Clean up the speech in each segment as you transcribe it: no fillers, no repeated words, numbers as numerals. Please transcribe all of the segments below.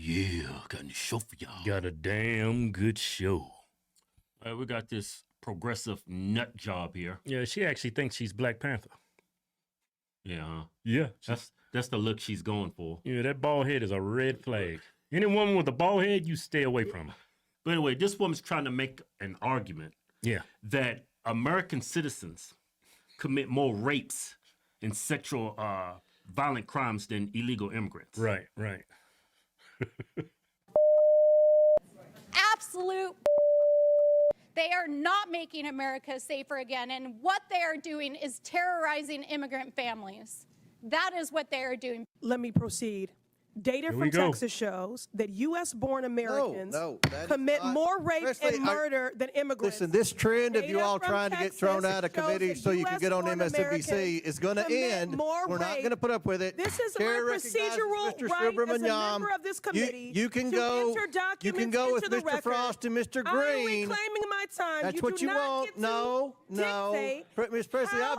Yeah, got a show for y'all. Got a damn good show. We got this progressive nut job here. Yeah, she actually thinks she's Black Panther. Yeah. Yeah. That's the look she's going for. Yeah, that bald head is a red flag. Any woman with a bald head, you stay away from her. But anyway, this woman's trying to make an argument that American citizens commit more rapes and sexual violent crimes than illegal immigrants. Right, right. Absolute. They are not making America safer again, and what they are doing is terrorizing immigrant families. That is what they are doing. Let me proceed. Data from Texas shows that U.S.-born Americans commit more rape and murder than immigrants. Listen, this trend of you all trying to get thrown out of committee so you can get on MSNBC is going to end. We're not going to put up with it. This is my procedural right as a member of this committee. You can go with Mr. Frost and Mr. Green. I'm reclaiming my time. That's what you want. No. Ms. Presley, I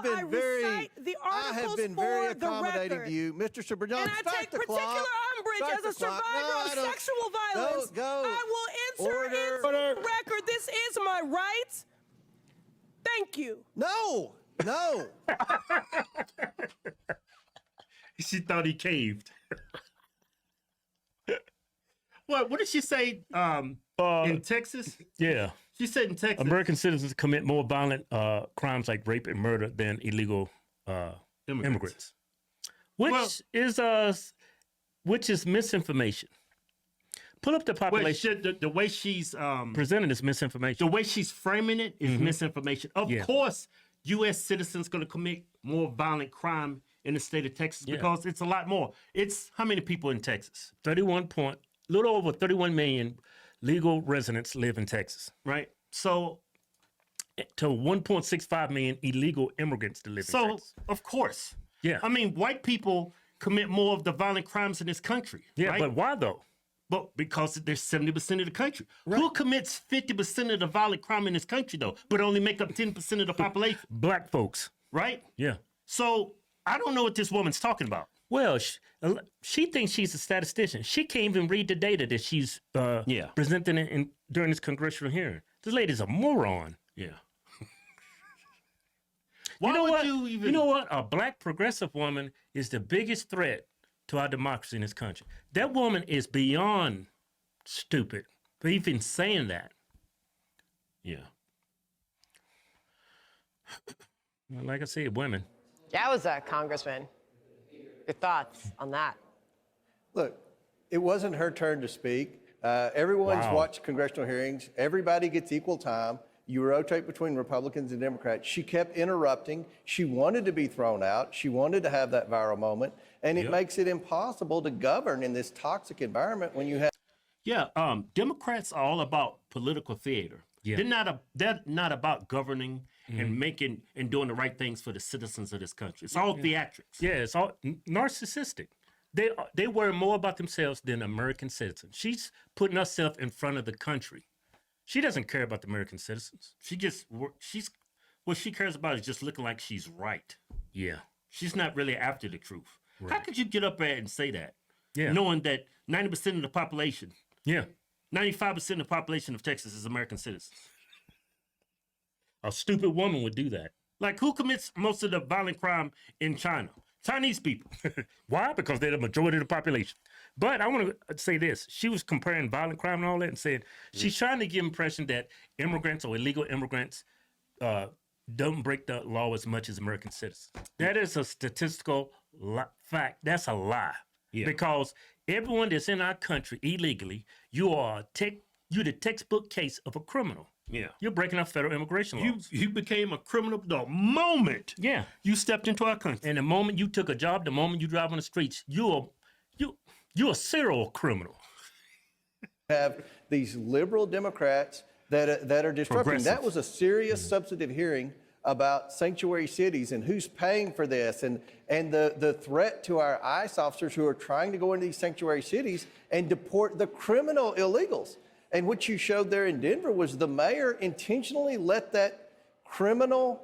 have been very accommodating to you. Mr. Sobrano, and I take particular umbrage as a survivor of sexual violence. I will enter into the record. This is my right. Thank you. No. She thought he caved. What did she say in Texas? Yeah. She said in Texas, American citizens commit more violent crimes like rape and murder than illegal immigrants. Which is misinformation. Pull up the population. The way she's presenting is misinformation. The way she's framing it is misinformation. Of course, U.S. citizens going to commit more violent crime in the state of Texas because it's a lot more. It's how many people in Texas? Little over 31 million legal residents live in Texas. Right. So to 1.65 million illegal immigrants to live in Texas. So of course. Yeah. I mean, white people commit more of the violent crimes in this country. Yeah, right? but why though? But because they're 70% of the country. Right. Who commits 50% of the violent crime in this country, though, but only make up 10% of the population? Black folks. Right? Yeah. So I don't know what this woman's talking about. Well, she thinks she's a statistician. She can't even read the data that she's presenting during this congressional hearing. This lady's a moron. Yeah. You know what? A black progressive woman is the biggest threat to our democracy in this country. That woman is beyond stupid for even saying that. Yeah. Well, like I said, women. That was a congressman. Your thoughts on that? Look, it wasn't her turn to speak. Everyone's watched congressional hearings. Everybody gets equal time. You rotate between Republicans and Democrats. She kept interrupting. She wanted to be thrown out. She wanted to have that viral moment. And it makes it impossible to govern in this toxic environment when you have... Yeah, Democrats are all about political theater. Yeah. They're not about governing and making and doing the right things for the citizens of this country. It's all theatrics. Yeah, it's all narcissistic. They worry more about themselves than American citizens. She's putting herself in front of the country. She doesn't care about the American citizens. What she cares about is just looking like she's right. Yeah. She's not really after the truth. Right. How could you get up there and say that? Yeah. Knowing that 90% of the population, 95% of the population of Texas is American citizens. A stupid woman would do that. Like, who commits most of the violent crime in China? Chinese people. Why? Because they're the majority of the population. But I want to say this. She was comparing violent crime and all that and saying she's trying to give impression that immigrants or illegal immigrants don't break the law as much as American citizens. That is a statistical fact. That's a lie. Yeah. Because everyone that's in our country illegally, you're the textbook case of a criminal. Yeah. You're breaking our federal immigration laws. You became a criminal the moment you stepped into our country. And the moment you took a job, the moment you drive on the streets, you're a serial criminal. Have these liberal Democrats that are disrupting. That was a serious substantive hearing about sanctuary cities and who's paying for this and the threat to our ICE officers who are trying to go into these sanctuary cities and deport the criminal illegals. And what you showed there in Denver was the mayor intentionally let that criminal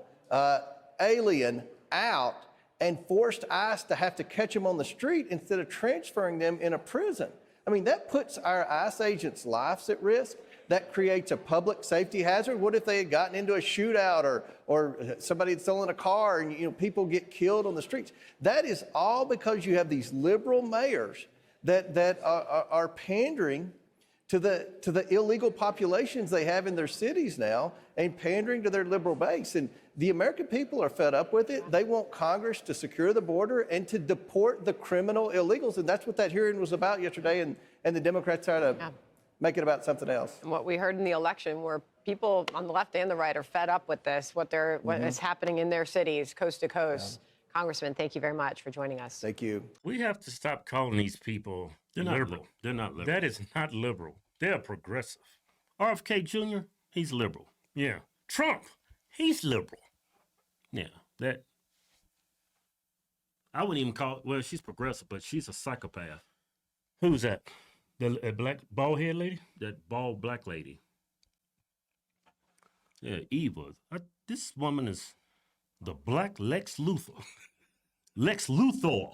alien out and forced ICE to have to catch him on the street instead of transferring them in a prison. I mean, that puts our ICE agents' lives at risk. That creates a public safety hazard. What if they had gotten into a shootout or somebody had stolen a car and, you know, people get killed on the streets? That is all because you have these liberal mayors that are pandering to the illegal populations they have in their cities now and pandering to their liberal base. And the American people are fed up with it. They want Congress to secure the border and to deport the criminal illegals. And that's what that hearing was about yesterday. And the Democrats try to make it about something else. And what we heard in the election, where people on the left and the right are fed up with this, what is happening in their cities, coast to coast. Yeah. Congressman, thank you very much for joining us. Thank you. We have to stop calling these people liberal. They're not liberal. That is not liberal. They're progressive. RFK Jr., he's liberal. Yeah. Trump, he's liberal. Yeah. That I wouldn't even call, well, she's progressive, but she's a psychopath. Who's that? The black bald head lady? That bald black lady. Yeah, Eva. This woman is the black Lex Luthor. Lex Luthor.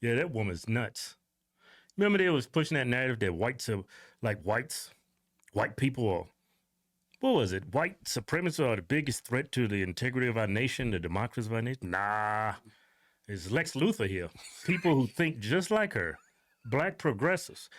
Yeah, that woman's nuts. Remember they was pushing that narrative that white people are, what was it? White supremacists are the biggest threat to the integrity of our nation, the democracy of our nation? Nah, it's Lex Luthor here. People who think just like her. Black progressives.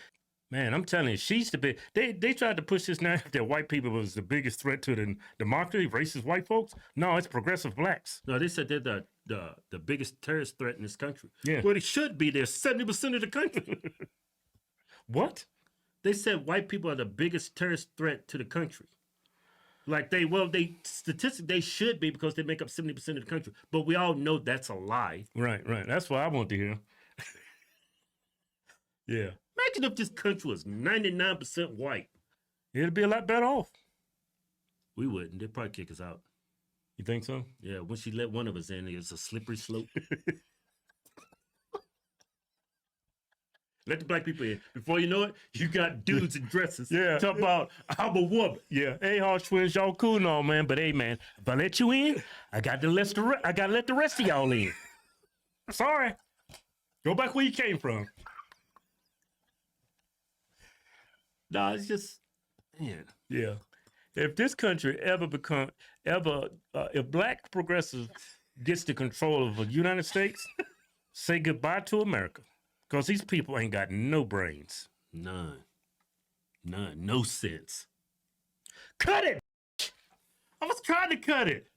Man, I'm telling you, she's the big. They tried to push this narrative that white people was the biggest threat to the democracy, racist white folks. No, it's progressive blacks. No, they said they're the biggest terrorist threat in this country. Yeah. Well, it should be. They're 70% of the country. What? They said white people are the biggest terrorist threat to the country. Like statistically, they should be because they make up 70% of the country. But we all know that's a lie. Right. That's what I want to hear. Yeah. Imagine if this country was 99% white. It'd be a lot better off. We wouldn't. They'd probably kick us out. You think so? Yeah, once she let one of us in, it's a slippery slope. Let the black people in. Before you know it, you got dudes in dresses. Yeah. Talk about, I'm a woman. Yeah. Hey, Hodgetwins, y'all cool and all, man. But hey, man, if I let you in, I got to let the rest of y'all in. Sorry. Go back where you came from. No, it's just, man. Yeah. If this country if black progressives gets the control of the United States, say goodbye to America. Because these people ain't got no brains. None. No sense. Cut it! I was trying to cut it.